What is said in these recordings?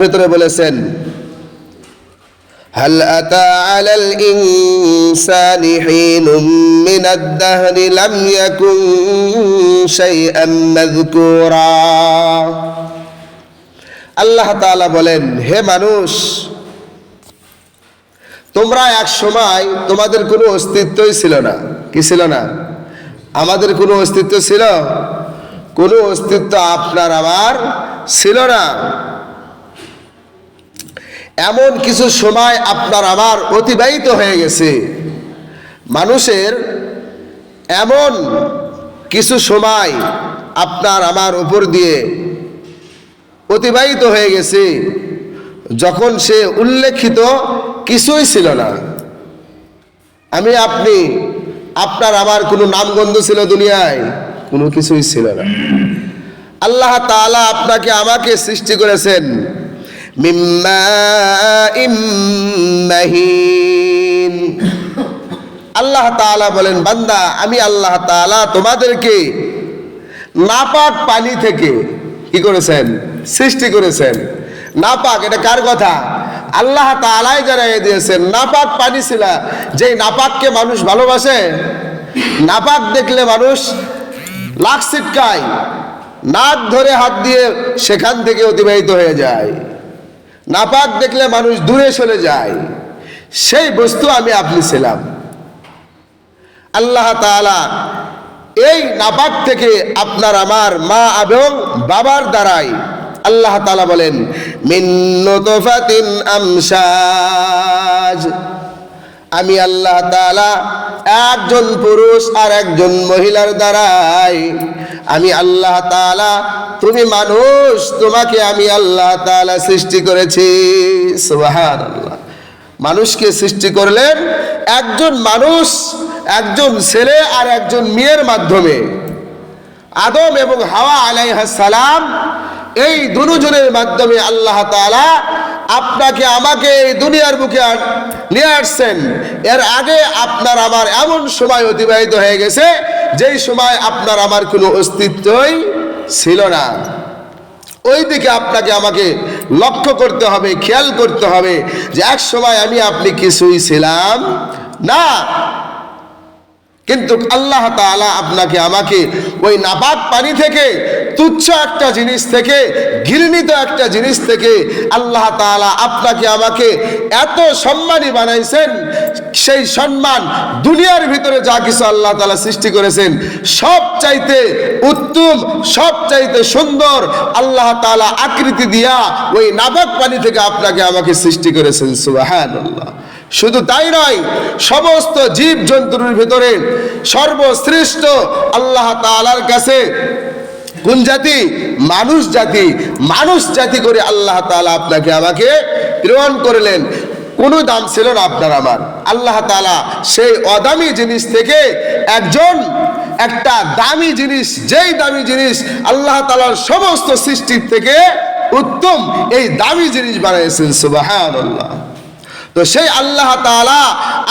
ভিতরে বলেছেন হাল আতা আলাল ইনসানি হিনুম মিনাদ দাহরি লাম ইয়াকুন শাইআন মাযকুরা। আল্লাহ তাআলা বলেন, হে মানুষ, তোমরা এক সময় তোমাদের কোনো অস্তিত্বই ছিল না। কি ছিল না? আমাদের কোনো অস্তিত্ব ছিল? কোনো অস্তিত্ব আপনার আমার ছিল না। এমন কিছু সময় আপনার আমার অতিবাহিত হয়ে গেছে। মানুষের এমন কিছু সময় আপনার আমার উপর দিয়ে অতিবাহিত হয়ে গেছে যখন সে উল্লেখিত কিছুই ছিল না। আমি আপনি আপনার আমার কোনো নামগন্ধ ছিল দুনিয়ায়? কোনো কিছুই ছিল না। আল্লাহ তাআলা আপনাকে আমাকে সৃষ্টি করেছেন মিম্মাইম মাহিন। আল্লাহ তাআলা বলেন, বান্দা, আমি আল্লাহ তাআলা তোমাদেরকে নাপাক পানি থেকে কি করেছেন? সৃষ্টি করেছেন। নাপাক, এটা কার কথা? আল্লাহ তাআলাই জানিয়ে দিয়েছেন। নাপাক পানি ছিল, যেই নাপাককে মানুষ ভালোবাসে। নাপাক দেখলে মানুষ লাখ ছিটকায়, নাক ধরে হাত দিয়ে সেখান থেকে অতিবাহিত হয়ে যায়। নাপাক দেখলে মানুষ দূরে সরে যায়। সেই বস্তু আমি আপনি ছিলাম। আল্লাহ তাআলা এই নাপাক থেকে আপনার আমার মা এবং বাবার দ্বারাই আল্লাহ তাআলা বলেন মিন নুতফাতিন আমশাজ। আমি আল্লাহ তাআলা একজন পুরুষ আর একজন মহিলার দ্বারাই, আমি আল্লাহ তাআলা, তুমি মানুষ, তোমাকে আমি আল্লাহ তাআলা সৃষ্টি করেছি। সুবহানাল্লাহ। মানুষকে সৃষ্টি করলেন একজন মানুষ, একজন ছেলে আর একজন মেয়ের মাধ্যমে। আদম এবং হাওয়া আলাইহিস সালাম, এই দুজনের মাধ্যমে আল্লাহ তাআলা আপনাকে আমাকে এই দুনিয়ার বুকে নিয়ে আসছেন। এর আগে আপনার আমার এমন সময় অতিবাহিত হয়ে গেছে যেই সময় আপনার আমার কোনো অস্তিত্বই ছিল না। ওই দিকে আপনাকে আমাকে লক্ষ্য করতে হবে, খেয়াল করতে হবে যে এক সময় আমি আপনি কিছুই ছিলাম না। কিন্তু আল্লাহ তাআলা আপনাকে আমাকে ওই নাপাক পানি থেকে, তুচ্ছ একটা জিনিস থেকে, ঘৃণিত একটা জিনিস থেকে আল্লাহ তাআলা আপনাকে আমাকে এত সম্মানী বানাইছেন। সেই সম্মান দুনিয়ার ভিতরে যা কিছু আল্লাহ তাআলা সৃষ্টি করেছেন সব চাইতে উত্তম, সব চাইতে সুন্দর আল্লাহ তাআলা আকৃতি দিয়া ওই নাপাক পানি থেকে আপনাকে আমাকে সৃষ্টি করেছেন। সুবহানাল্লাহ। শুধু তাই নয়, সমস্ত জীব জন্তুর ভিতরে সর্বশ্রেষ্ঠ আল্লাহ তাআলার কাছে কোন জাতি? মানুষ জাতি। মানুষ জাতি করে আল্লাহ তাআলা আপনাকে আমাকে প্রেরণ করলেন। কোনো দাম ছিল না আপনার আমার। আল্লাহ তাআলা সেই অদামি জিনিস থেকে একটা দামি জিনিস, যেই দামি জিনিস আল্লাহ তাআলার সমস্ত সৃষ্টির থেকে উত্তম, এই দামি জিনিস বানিয়েছেন। সুবহানাল্লাহ। তো সেই আল্লাহ তাআলা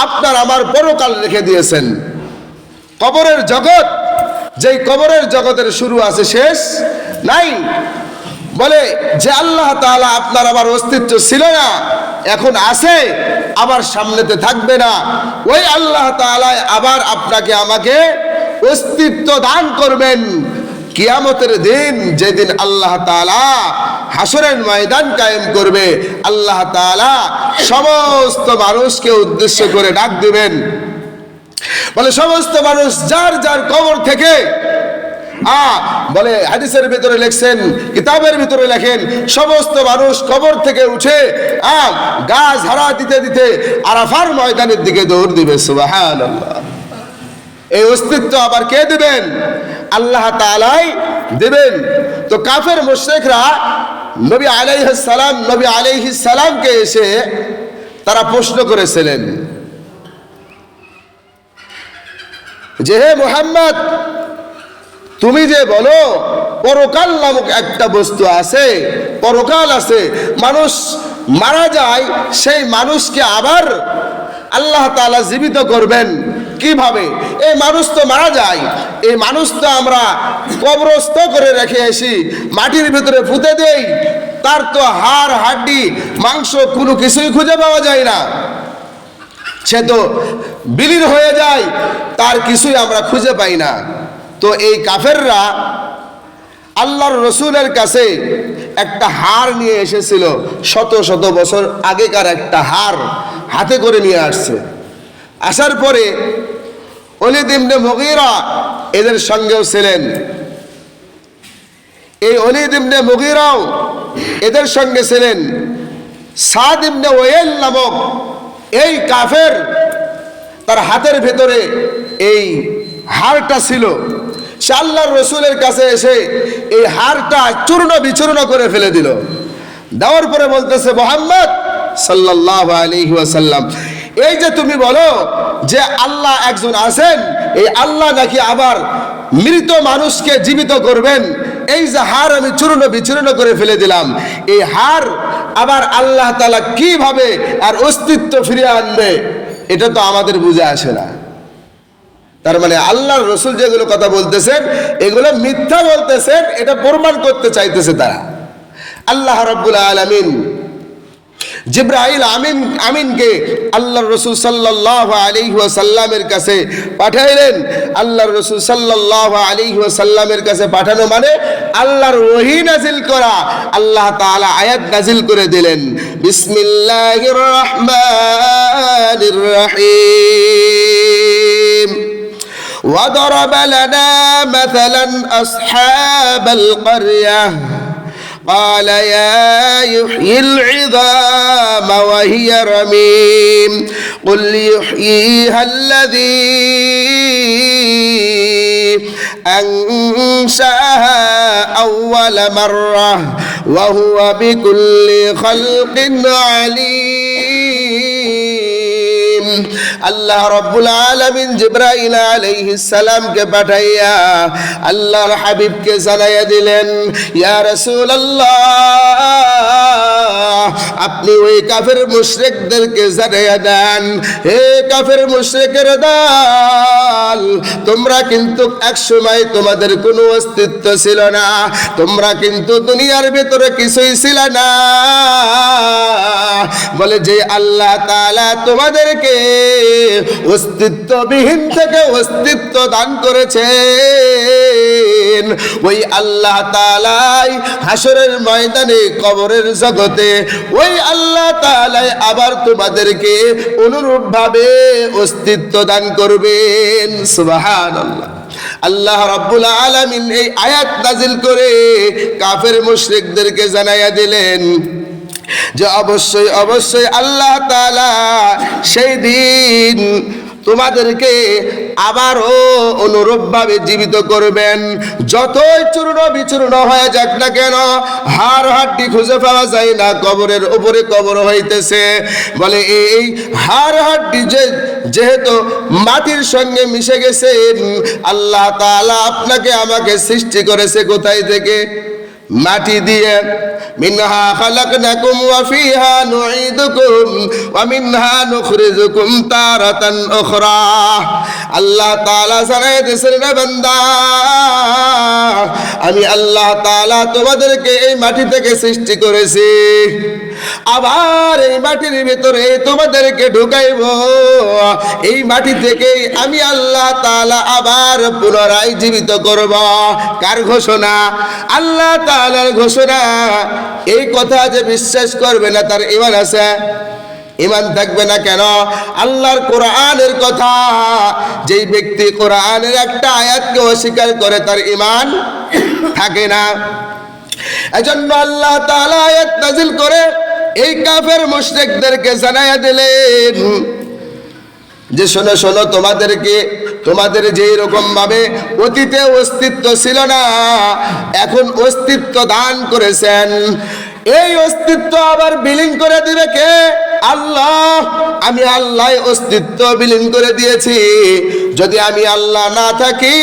আপনার আমার পরকাল রেখে দিয়েছেন। কবরের জগৎ, যেই কবরের জগতের শুরু আছে, শেষ নাই। বলে যে আল্লাহ তাআলা আপনার আমার অস্তিত্ব ছিল না, এখন আছে, আবার সামনেতে থাকবে না। ওই আল্লাহ তাআলা আবার আপনাকে আমাকে অস্তিত্ব দান করবেন কিয়ামতের দিন, যেদিন আল্লাহ তাআলা হাসরের ময়দান কায়েম করবে। আল্লাহ তাআলা সমস্ত মানুষকে উদ্দেশ্য করে ডাক দিবেন। বলে সমস্ত মানুষ যার যার কবর থেকে, বলে হাদিসের ভিতরে লিখছেন, কিতাবের ভিতরে লেখেন, সমস্ত মানুষ কবর থেকে উঠে গা ঝাড়া দিতে দিতে আরাফার ময়দানের দিকে দৌড় দিবে। সুবহানাল্লাহ। এই অস্তিত্ব আবার কে দিবেন? আল্লাহ তাআলাই দিবেন। তো কাফের মুশরিকরা নবী আলাইহিস সালামকে এসে তারা প্রশ্ন করেছিলেন যে, হে মুহাম্মদ, তুমি যে বলো পরকাল নামক একটা বস্তু আছে, পরকাল আছে, মানুষ মারা যায়, সেই মানুষকে আবার আল্লাহ তাআলা জীবিত করবেন কিভাবে? এই মানুষ তো মারা যায়, এই মানুষ তো আমরা কবরস্থ করে রেখে আসি, মাটির ভিতরে পুঁতে দেই, তার তো হাড় হাড্ডি মাংস কোনো কিছুই খুঁজে পাওয়া যায় না, সে তো বিলীন হয়ে যায়, তার কিছুই আমরা খুঁজে পাই না। তো এই কাফেররা আল্লাহর রসুলের কাছে একটা হাড় নিয়ে এসেছিল, শত শত বছর আগেকার একটা হাড় হাতে করে নিয়ে আসছে। আসার পরে ওলীদ ইবনে মুগীরা এদের সঙ্গেও ছিলেন। এই ওলীদ ইবনে মুগীরাও এদের সঙ্গে ছিলেন। সাদ ইবনে ওয়াইল নামক এই কাফের, তার হাতের ভেতরে এই হাড়টা ছিল। সে আল্লাহর রসুলের কাছে এসে এই হাড়টা চূর্ণ বিচূর্ণ করে ফেলে দিল। দেওয়ার পরে বলতেছে, মুহাম্মদ সাল্লাল্লাহু আলাইহি ওয়াসাল্লাম, এই যে তুমি বলো যে আল্লাহ একজন আছেন, এই আল্লাহ নাকি আবার মৃত মানুষকে জীবিত করবেন, এই যে হাড় আমি চূর্ণ বিচূর্ণ করে ফেলে দিলাম, এই হাড় আবার আল্লাহ তাআলা কিভাবে আর অস্তিত্ব ফিরিয়ে আনবে, এটা তো আমাদের বুঝে আসে না। তার মানে আল্লাহর রসুল যেগুলো কথা বলতেছেন এগুলো মিথ্যা বলতেছেন, এটা প্রমাণ করতে চাইতেছে তারা। আল্লাহ রাব্বুল আলামিন জিবরাইল আমিনকে আল্লাহর রসুল সাল্লাল্লাহু আলাইহি ওয়াসাল্লামের কাছে পাঠাইলেন। আল্লাহর রসুল সাল্লাল্লাহু আলাইহি ওয়াসাল্লামের কাছে পাঠানো মানে আল্লাহর ওহী নাজিল করা। আল্লাহ তাআলা আয়াত নাজিল করে দিলেন, বিসমিল্লাহির রহমানির রহিম। وضرب لنا مثلا أصحاب القرية قال يا يحيي العظام وهي رميم قل يحييها الذي أنشأها أول مرة وهو بكل خلق عليم। আল্লাহ রাব্বুল আলামিন জিবরাইল আলাইহিস সালামকে পাঠাইয়া আল্লাহর হাবিবকে জানাইয়া দিলেন, ইয়া রাসূলুল্লাহ, আপনি ওই কাফের মুশরিকদেরকে জানাইয়া দেন, হে কাফের মুশরিকের দল, তোমরা কিন্তু একসময় তোমাদের কোনো অস্তিত্ব ছিল না, তোমরা কিন্তু দুনিয়ার ভিতরে কিছুই ছিল না। বলে যে আল্লাহ তাআলা তোমাদেরকে অস্তিত্ববিহীন থেকে অস্তিত্ব দান করেছেন, ওই আল্লাহ তাআলাই হাসরের ময়দানে কবরের জগতে ওই আল্লাহ তাআলাই আবার তোমাদেরকে অনুরূপভাবে অস্তিত্ব দান করবেন। সুবহানাল্লাহ। আল্লাহ রাব্বুল আলামিন এই আয়াত নাজিল করে কাফের মুশরিকদেরকে জানাইয়া দিলেন যে অবশ্যই অবশ্যই আল্লাহ তাআলা সেই দিন তোমাদেরকে আবারও অনুরূপভাবে জীবিত করবেন। যতই চূর্ণ বিচূর্ণ হয়ে যাক না কেন, হাড় হাড্ডি খুঁজে পাওয়া যায় না, কবরের উপরে কবর হইতেছে। বলে এই হাড় হাড্ডি যেহেতু মাটির সঙ্গে মিশে গেছেন, আল্লাহ তাআলা আপনাকে আমাকে সৃষ্টি করেছে কোথায় থেকে? মাটি দিয়ে। মিনহা খালাকনাকুম ওয়া ফিহা নুঈদুকুম ওয়া মিনহা নুখরিজুকুম তারাতান উখরা। আল্লাহ তাআলা জানায় দিয়েছেন, রে বান্দা, আমি আল্লাহ তাআলা তোমাদেরকে এই মাটি থেকে সৃষ্টি করেছি, আবার এই মাটির ভিতরে তোমাদেরকে ঢুকাইব, এই মাটি থেকে আমি আল্লাহ তাআলা আবার পুনরায় জীবিত করব। কার ঘোষণা? আল্লাহ তাআলার ঘোষণা। এই কথা যে বিশ্বাস করবে না তার ঈমান আছে? ঈমান থাকবে না কেন? আল্লাহর কোরআনের কথা, যেই ব্যক্তি কোরআনের একটা আয়াতকে অস্বীকার করে তার ঈমান থাকে না। এজন্য আল্লাহ তাআলা আয়াত নাযিল করে এই কাফের মুশরিকদেরকে জানাইয়া দিলেন যে শোনো শোনো, তোমাদের যেই রকম ভাবে অতীতে অস্তিত্ব ছিল না, এখন অস্তিত্ব দান করেছেন। এই অস্তিত্ব আবার বিলীন করে দিবে কে? আল্লাহ। আমি আল্লাহ অস্তিত্ব বিলীন করে দিয়েছি। যদি আমি আল্লাহ না থাকি,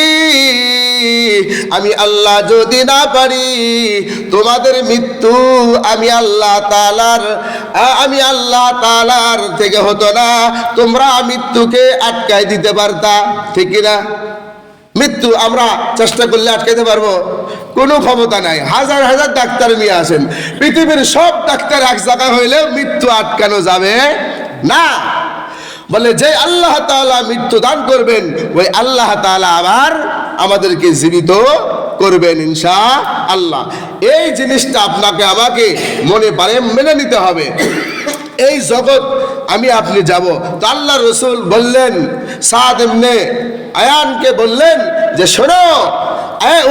আমি আল্লাহ যদি না পারি, তোমাদের মৃত্যু আমি আল্লাহ তাআলার থেকে হতো না, তোমরা মৃত্যুকে আটকাই দিতে পারতা, ঠিক না? মৃত্যু আমরা চেষ্টা করলে আটকাইতে পারবো? কোনো ক্ষমতা নাই। হাজার হাজার ডাক্তার নিয়ে আসেন, পৃথিবীর সব ডাক্তার এক জায়গা হইলেও মৃত্যু আটকানো যাবে না। বলে যে আল্লাহ তাআলা মৃত্যু দান করবেন, ওই আল্লাহ তাআলা আবার আমাদেরকে জীবিত করবেন ইনশাআল্লাহ। এই জিনিসটা আপনাকে আমাকে মনে পারে মেনে নিতে হবে। এই জগৎ আমি আপনি যাব। তো আল্লাহ রসুল বললেন, সাদ ইবনে আয়ানকে বললেন যে শোনো,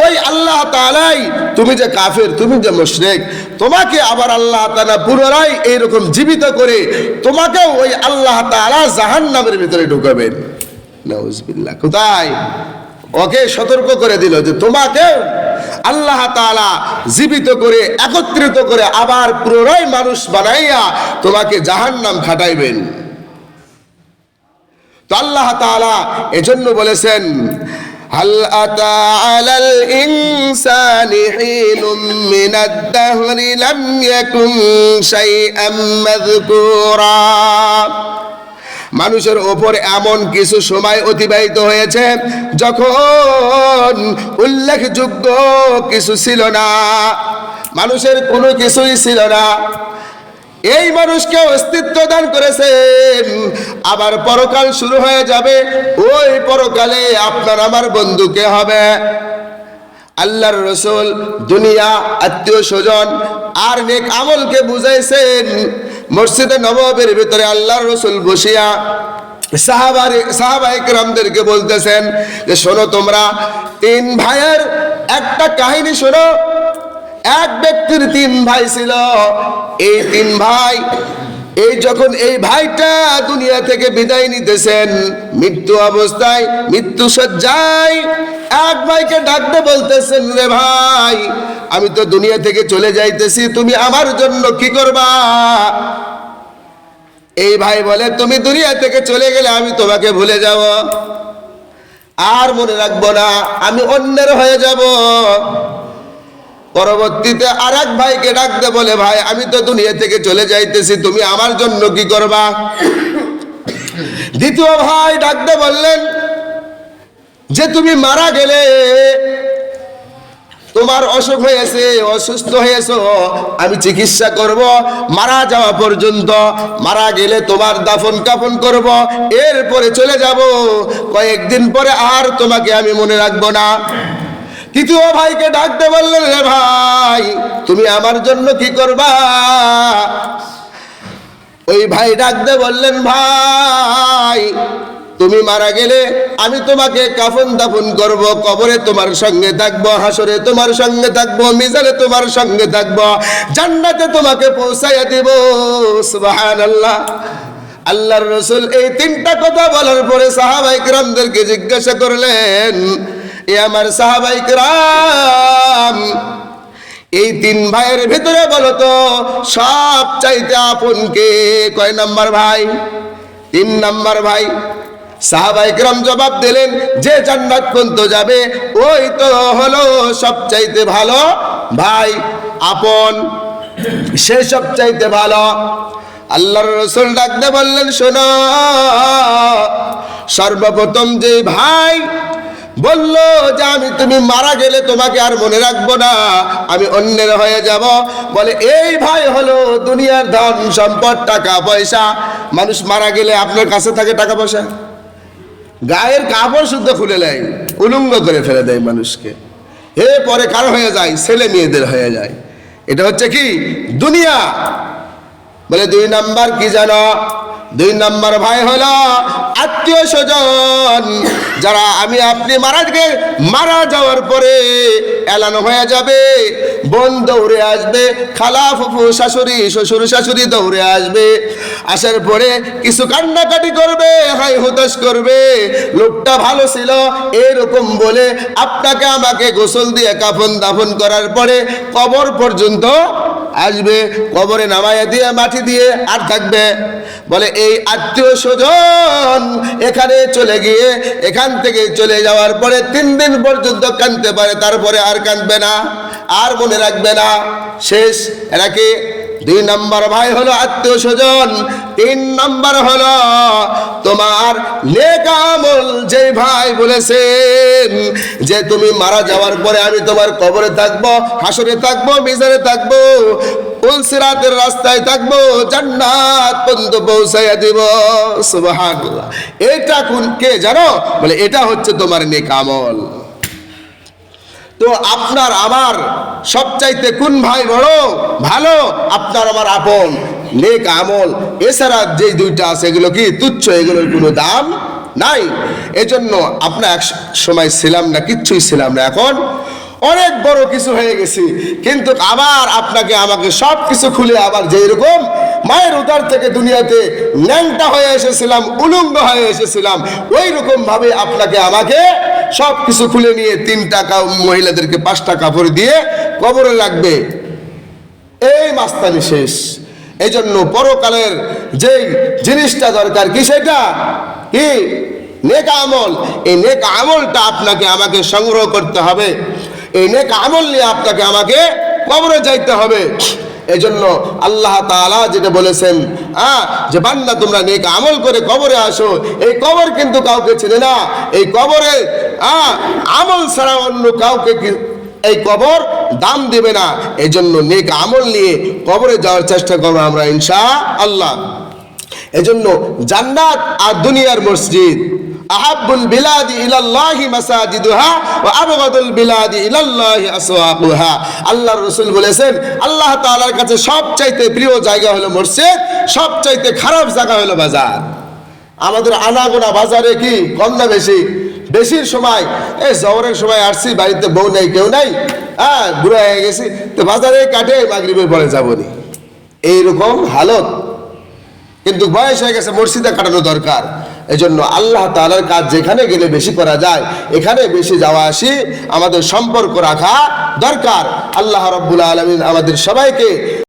ওই আল্লাহ তাআলাই, তুমি যে কাফের, তুমি যে মুশরিক, তোমাকে আবার আল্লাহ তাআলা পুনরায় এইরকম জীবিত করে তোমাকেও ওই আল্লাহ তাআলা জাহান্নামের ভিতরে ঢুকাবেন। নাউজুবিল্লাহ। কোথায়? ওকে সতর্ক করে দিল যে তোমাকে আল্লাহ তাআলা জীবিত করে একত্রিত করে আবার পুনরায় মানুষ বানাইয়া তোমাকে জাহান্নাম খাটাইবেন। তো আল্লাহ তাআলা এজন্য বলেছেন, হাল আতা আলাল ইনসানি হিনুম মিনাদ দাহরি লাম ইয়াকুন শাইআম মাযকুরা। মানুষের ওপর এমন কিছু সময় অতিবাহিত হয়েছে যখন উল্লেখযোগ্য কিছু ছিল না, মানুষের কোনো কিছুই ছিল না। এই মানুষকে অস্তিত্ব দান করেছেন, আবার পরকাল শুরু হয়ে যাবে। ওই পরকালে আপনার আমার বন্ধুকে হবে। আল্লাহর রাসূল দুনিয়া, আত্মীয় স্বজন আর নেক আমলকে বুঝাইছেন। মসজিদে নববীর ভিতরে আল্লাহর রাসূল বসিয়া সাহাবায়ে কেরামদেরকে বলতেছেন যে শোনো, তোমরা তিন ভাইয়ের একটা কাহিনী শোনো। এক ব্যক্তির তিন ভাই ছিল। এই তিন ভাই, যখন এই ভাইটা দুনিয়া থেকে বিদায় নিতেছেন, মৃত্যু অবস্থায়, মৃত্যু শয্যায়, এক ভাইকে ডাকতে বলতেছেন, রে ভাই, আমি তো দুনিয়া থেকে চলে যাইতেছি, তুমি আমার জন্য কি করবা? এই ভাই বলে, তুমি দুনিয়া থেকে চলে গেলে আমি তোমাকে ভুলে যাব, আর মনে রাখবো না, আমি অন্যের হয়ে যাব। পরবর্তীতে আর এক ভাইকে ডাকতে বলে, ভাই, আমি তো দুনিয়া থেকে চলে যাইতেছি, তুমি আমার জন্য কি করবা? দ্বিতীয় ভাই ডাকতে বললেন যে তুমি মারা গেলে, তোমার অসুখ হয়েছে, অসুস্থ হয়েছো, আমি চিকিৎসা করব মারা যাওয়া পর্যন্ত, মারা গেলে তোমার দাফন কাফন করব, এরপরে চলে যাব, কয়েকদিন পরে আর তোমাকে আমি মনে রাখবো না। তৃতীয় ভাইকে ডাকতে বললেন, রে ভাই, তুমি আমার জন্য কি করবা? ওই ভাই ডাকতে বললেন, ভাই, তুমি মারা গেলে আমি তোমাকে কাফন দাফন করব, কবরে তোমার সঙ্গে থাকবো, হাসরে তোমার সঙ্গে থাকবো, মিজানে তোমার সঙ্গে থাকবো, জান্নাতে তোমাকে পৌঁছাইয়া দিব। সুবহানাল্লাহ। আল্লাহর রাসূল এই তিনটা কথা বলার পরে সাহাবায়ে কেরামদেরকে জিজ্ঞাসা করলেন, এ আমার সাহাবায়ে কেরাম, এই তিন ভাইয়ের ভিতরে বলো তো সব চাইতে আপন কে? কয় নাম্বার ভাই? 3 নাম্বার ভাই। সাহাবায়ে কেরাম জবাব দিলেন, যে জান্নাত পর্যন্ত যাবে ওই তো হলো সবচাইতে ভালো ভাই, আপন, সে সবচাইতে ভালো। আল্লাহর রাসূল ডাকতে বললেন, শোনো, সর্বপ্রথম যে ভাই বললো যে আমি তুমি মারা গেলে তোমাকে আর মনে রাখবো না, আমি অন্যের হয়ে যাব, বলে এই ভাই হলো দুনিয়ার ধন সম্পদ, টাকা পয়সা। মানুষ মারা গেলে আপনার কাছে থাকে টাকা পয়সা, গায়ের কাপড় শুদ্ধ খুলে নেয়, উলঙ্গ করে ফেলে দেয় মানুষকে, পরে কার হয়ে যায়? ছেলে মেয়েদের হয়ে যায়। এটা হচ্ছে কি? দুনিয়া। বলে 2 নাম্বার কি জানো? 2 নাম্বার ভাই হলো আত্মীয় স্বজন, যারা আমি আপনি মারা যাওয়ার পরে এলানো হয়ে যাবে, বোন দৌড়ে আসবে, খালা ফুফু শাশুড়ি শ্বশুর শাশুড়ি দৌড়ে আসবে, আসার পরে কিছু কান্নাকাটি করবে, হাই হুতাশ করবে, লোকটা ভালো ছিল এরকম বলে আপনাকে আমাকে গোসল দিয়ে কাফন দাফন করার পরে কবর পর্যন্ত আসবে, কবরে নামাইয়া দিয়ে মাটি দিয়ে আর থাকবে। বলে এই আত্মীয় স্বজন এখানে চলে গিয়ে এখান থেকে চলে যাওয়ার পরে 3 দিন পর্যন্ত কাঁদতে পারে, তারপরে আর কাঁদবে না, আর মনে রাখবে না, শেষ। এরা কি? দুই নাম্বার ভাই হলো আত্মীয় স্বজন, তিন নাম্বার হলো তোমার নেক আমল। যে ভাই বলেছেন যে তুমি মারা যাওয়ার পরে আমি তোমার কবরে থাকবো, হাসরে থাকবো, মিজানে থাকবো, পুলসিরাতের রাস্তায় থাকবো, জান্নাত পর্যন্ত পৌঁছাইয়া দিব। সুবহানাল্লাহ। এটা কোন কে জানো? বলে এটা হচ্ছে তোমার নেক আমল। তো আপনার আমার সবচাইতে কোন ভাই বড় ভালো? আপনার আমার আপন নেক আমল। এছাড়া যে দুইটা আছে এগুলো কি তুচ্ছ, এগুলোর কোনো দাম নাই। এজন্য আপনার এক সময় ছিলাম না, কিচ্ছুই ছিলাম না, এখন অনেক বড় কিছু হয়ে গেছি। কিন্তু আবার আপনাকে আমাকে সব কিছু খুলে আবার যেরকম মায়ের উদর থেকে দুনিয়াতে ন্যাংটা হয়ে এসেছিলাম, উলঙ্গ হয়ে এসেছিলাম, ওই রকম ভাবে আপনাকে আমাকে সব কিছু খুলে নিয়ে 3 টাকা মহিলাদেরকে 5টা কাপড় দিয়ে কবরে লাগবে। এই মাস্তানি শেষ। এই জন্য পরকালের যে জিনিসটা দরকার কি, সেটা কি নেক আমল। এই নেক আমলটা আপনাকে আমাকে সংগ্রহ করতে হবে। এই নেক আমল নিয়ে আপনাকে আমাকে কবরে যাইতে হবে। এই জন্য আল্লাহ তাআলা যেটা বলেছেন যে বান্দা তোমরা নেক আমল করে কবরে আসো, এই কবর কিন্তু কাউকে চেনে না। এই কবরে আমল ছাড়া অন্য কাউকে এই কবর দাম দেবে না। এই জন্য নেক আমল নিয়ে কবরে যাওয়ার চেষ্টা করবো আমরা ইনশাআল্লাহ। এই জন্য জান্নাত আর দুনিয়ার মসজিদ, আহাব্বুল বিলাদি ইলাল্লাহি মাসাজিদুহা ওয়া আবগাদুল বিলাদি ইলাল্লাহি আসওয়াকুহা। আল্লাহর রাসূল বলেছেন আল্লাহ তাআলার কাছে সবচাইতে প্রিয় জায়গা হলো মসজিদ, সবচাইতে খারাপ জায়গা হলো বাজার। আমাদের আনাগোনা বাজারে কি কম না বেশি? বেশির সময় এই জহরের সময় আসছি, বাড়িতে বউ নাই, কেউ নাই, বুড়া হয়ে গেছি, তো বাজারে কাটে মাগরিবের পরে যাবনি, এইরকম হালত। কিন্তু বয়স হয়ে গেছে, মসজিদে কাটানো দরকার। এই জন্য আল্লাহ তাআলার কাজ যেখানে গেলে বেশি করা যায়, এখানে বেশি যাওয়া আসি আমাদের সম্পর্ক রাখা দরকার। আল্লাহ রাব্বুল আলামিন আমাদের সবাইকে